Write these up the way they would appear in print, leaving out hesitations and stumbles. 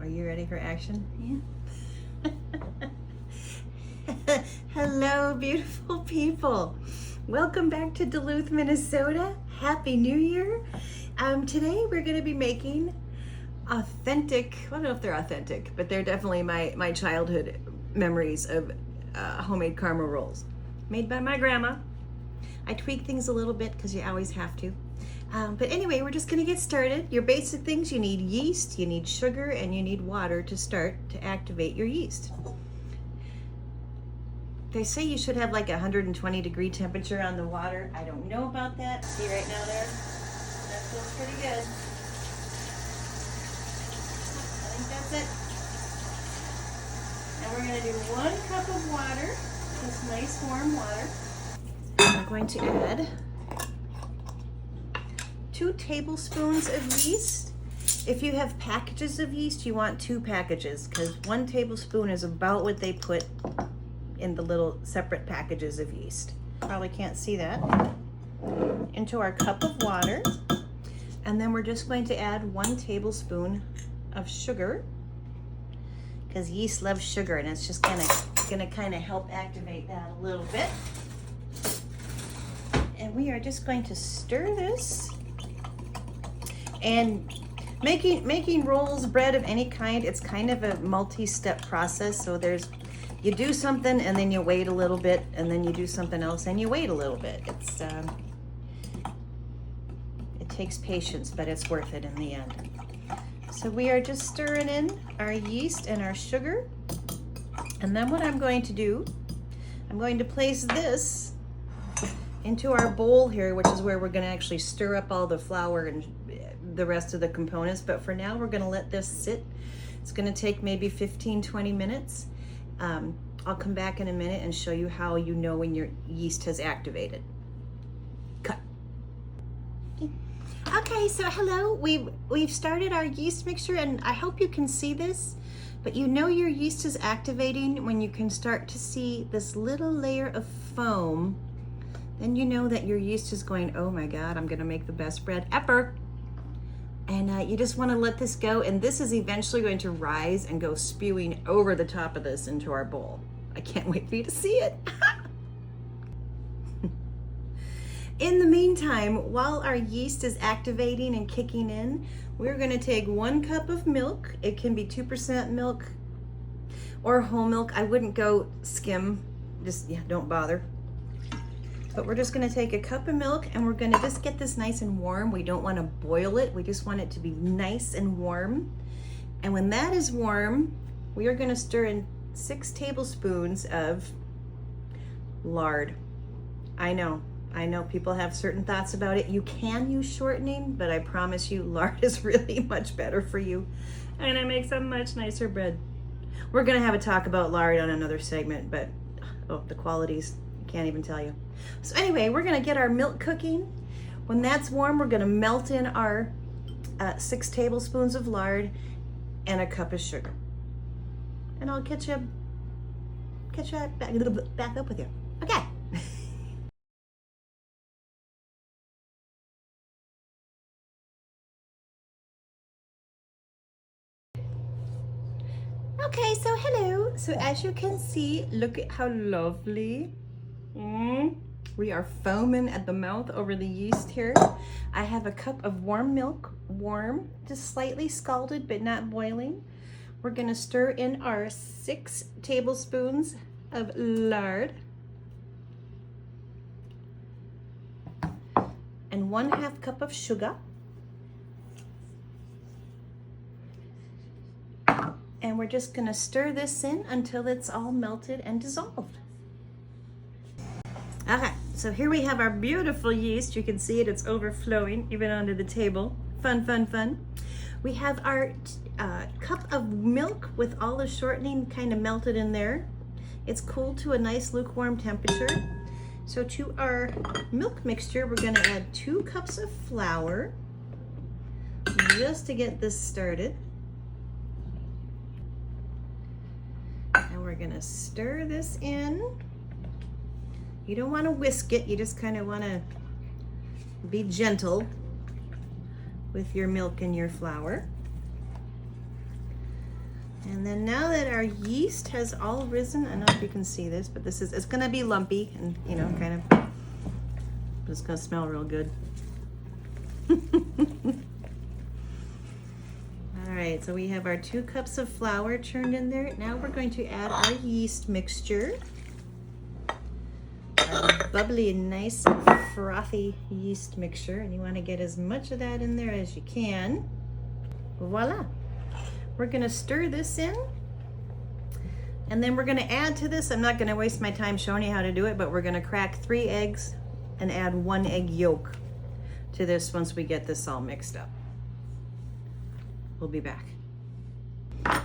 Are you ready for action? Yeah. Hello, beautiful people. Welcome back to Duluth, Minnesota. Happy New Year. Today we're going to be making authentic, I don't know if they're authentic, but they're definitely my childhood memories of homemade caramel rolls made by my grandma. I tweak things a little bit because you always have to. But anyway, we're just going to get started. Your basic things: you need yeast, you need sugar, and you need water to start to activate your yeast. They say you should have like a 120-degree temperature on the water. I don't know about that. See right now there? That feels pretty good. I think that's it. And we're going to do 1 cup of water, just nice warm water. I'm going to add 2 tablespoons of yeast. If you have packages of yeast, you want 2 packages because 1 tablespoon is about what they put in the little separate packages of yeast. Probably can't see that. Into our cup of water. And then we're just going to add 1 tablespoon of sugar because yeast loves sugar, and it's just gonna kind of help activate that a little bit. And we are just going to stir this. And making rolls, bread of any kind, it's kind of a multi-step process. So you do something and then you wait a little bit, and then you do something else and you wait a little bit. It takes patience, but it's worth it in the end. So we are just stirring in our yeast and our sugar. And then what I'm going to do, I'm going to place this into our bowl here, which is where we're going to actually stir up all the flour and the rest of the components. But for now, we're going to let this sit. It's going to take maybe 15-20 minutes. I'll come back in a minute and show you how you know when your yeast has activated. Cut. Okay, so hello. We've started our yeast mixture, and I hope you can see this. But you know your yeast is activating when you can start to see this little layer of foam. Then you know that your yeast is going, oh my God, I'm gonna make the best bread ever. And you just wanna let this go, and this is eventually going to rise and go spewing over the top of this into our bowl. I can't wait for you to see it. In the meantime, while our yeast is activating and kicking in, we're gonna take 1 cup of milk. It can be 2% milk or whole milk. I wouldn't go skim, don't bother. But we're just gonna take a cup of milk, and we're gonna just get this nice and warm. We don't wanna boil it. We just want it to be nice and warm. And when that is warm, we are gonna stir in 6 tablespoons of lard. I know people have certain thoughts about it. You can use shortening, but I promise you lard is really much better for you. And it makes a much nicer bread. We're gonna have a talk about lard on another segment, but the qualities, can't even tell you. So anyway, we're gonna get our milk cooking. When that's warm, we're gonna melt in our 6 tablespoons of lard and a cup of sugar. And I'll catch you back up with you. Okay. Okay, so hello. So as you can see, look at how lovely. We are foaming at the mouth over the yeast here. I have a cup of warm milk, just slightly scalded but not boiling. We're gonna stir in our 6 tablespoons of lard and 1/2 cup of sugar. And we're just gonna stir this in until it's all melted and dissolved. Okay, so here we have our beautiful yeast. You can see it, it's overflowing even onto the table. Fun, fun, fun. We have our cup of milk with all the shortening kind of melted in there. It's cooled to a nice lukewarm temperature. So to our milk mixture, we're gonna add 2 cups of flour just to get this started. And we're gonna stir this in. You don't want to whisk it, you just kind of want to be gentle with your milk and your flour. And then now that our yeast has all risen, I don't know if you can see this, but it's gonna be lumpy and, you know, kind of, but it's gonna smell real good. All right, so we have our 2 cups of flour churned in there. Now we're going to add our yeast mixture. Our bubbly, nice, frothy yeast mixture. And you want to get as much of that in there as you can. Voila. We're going to stir this in. And then we're going to add to this. I'm not going to waste my time showing you how to do it, but we're going to crack 3 eggs and add 1 egg yolk to this once we get this all mixed up. We'll be back. All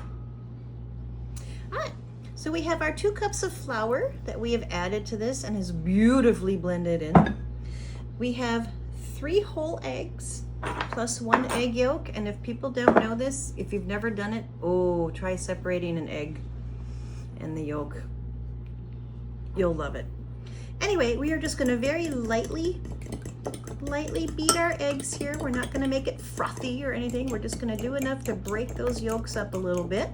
right, so we have our 2 cups of flour that we have added to this and is beautifully blended in. We have 3 whole eggs plus 1 egg yolk. And if people don't know this, if you've never done it, oh, try separating an egg and the yolk. You'll love it. Anyway, we are just gonna very lightly beat our eggs here. We're not gonna make it frothy or anything. We're just gonna do enough to break those yolks up a little bit.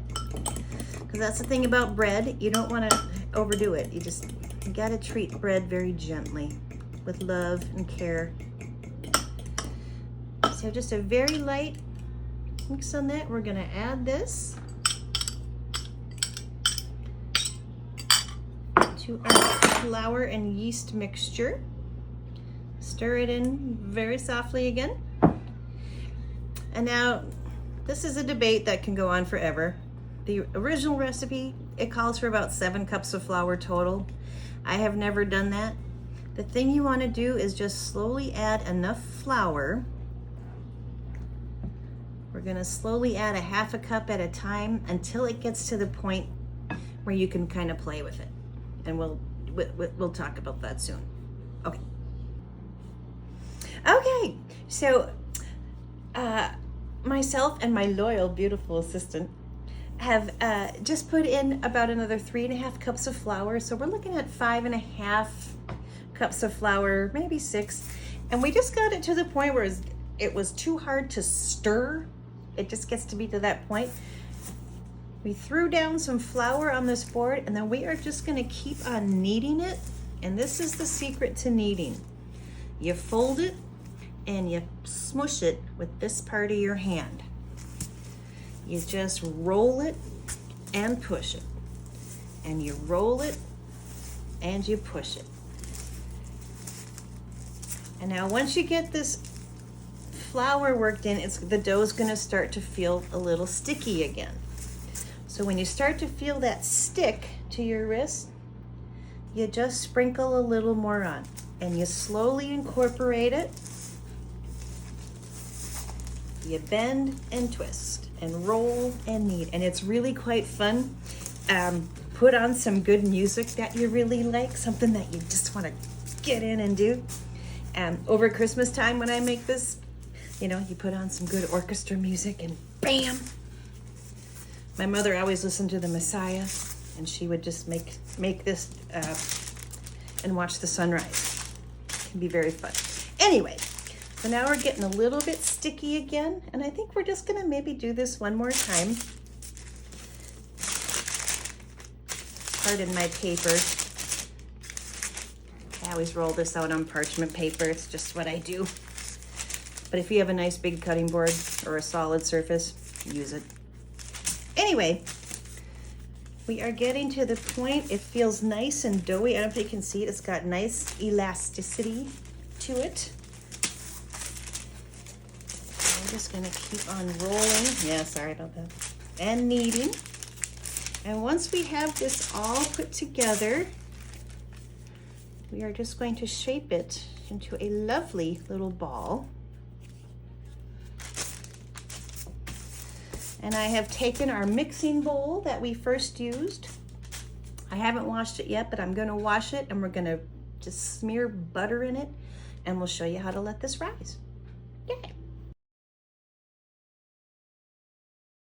Because that's the thing about bread, you don't wanna overdo it. You gotta treat bread very gently with love and care. So just a very light mix on that. We're gonna add this to our flour and yeast mixture. Stir it in very softly again. And now, this is a debate that can go on forever. The original recipe, it calls for about 7 cups of flour total. I have never done that. The thing you want to do is just slowly add enough flour. We're going to slowly add a 1/2 cup at a time until it gets to the point where you can kind of play with it. And we'll talk about that soon. Okay. Okay, so myself and my loyal, beautiful assistant have just put in about another 3.5 cups of flour. So we're looking at 5.5 cups of flour, maybe 6. And we just got it to the point where it was too hard to stir. It just gets to be to that point. We threw down some flour on this board, and then we are just gonna keep on kneading it. And this is the secret to kneading. You fold it and you smush it with this part of your hand. You just roll it and push it. And you roll it and you push it. And now once you get this flour worked in, the dough's gonna start to feel a little sticky again. So when you start to feel that stick to your wrist, you just sprinkle a little more on and you slowly incorporate it. You bend and twist and roll and knead, and it's really quite fun. Put on some good music that you really like, something that you just want to get in and do. Over Christmas time when I make this, you know, you put on some good orchestra music and bam! My mother always listened to the Messiah, and she would just make this and watch the sunrise. It can be very fun. Anyway, so now we're getting a little bit sticky again, and I think we're just gonna maybe do this one more time. Pardon my paper. I always roll this out on parchment paper. It's just what I do. But if you have a nice big cutting board or a solid surface, use it. Anyway, we are getting to the point, it feels nice and doughy. I don't know if you can see it. It's got nice elasticity to it. We're just gonna keep on rolling. Yeah, sorry about that. And kneading. And once we have this all put together, we are just going to shape it into a lovely little ball. And I have taken our mixing bowl that we first used. I haven't washed it yet, but I'm gonna wash it, and we're gonna just smear butter in it, and we'll show you how to let this rise.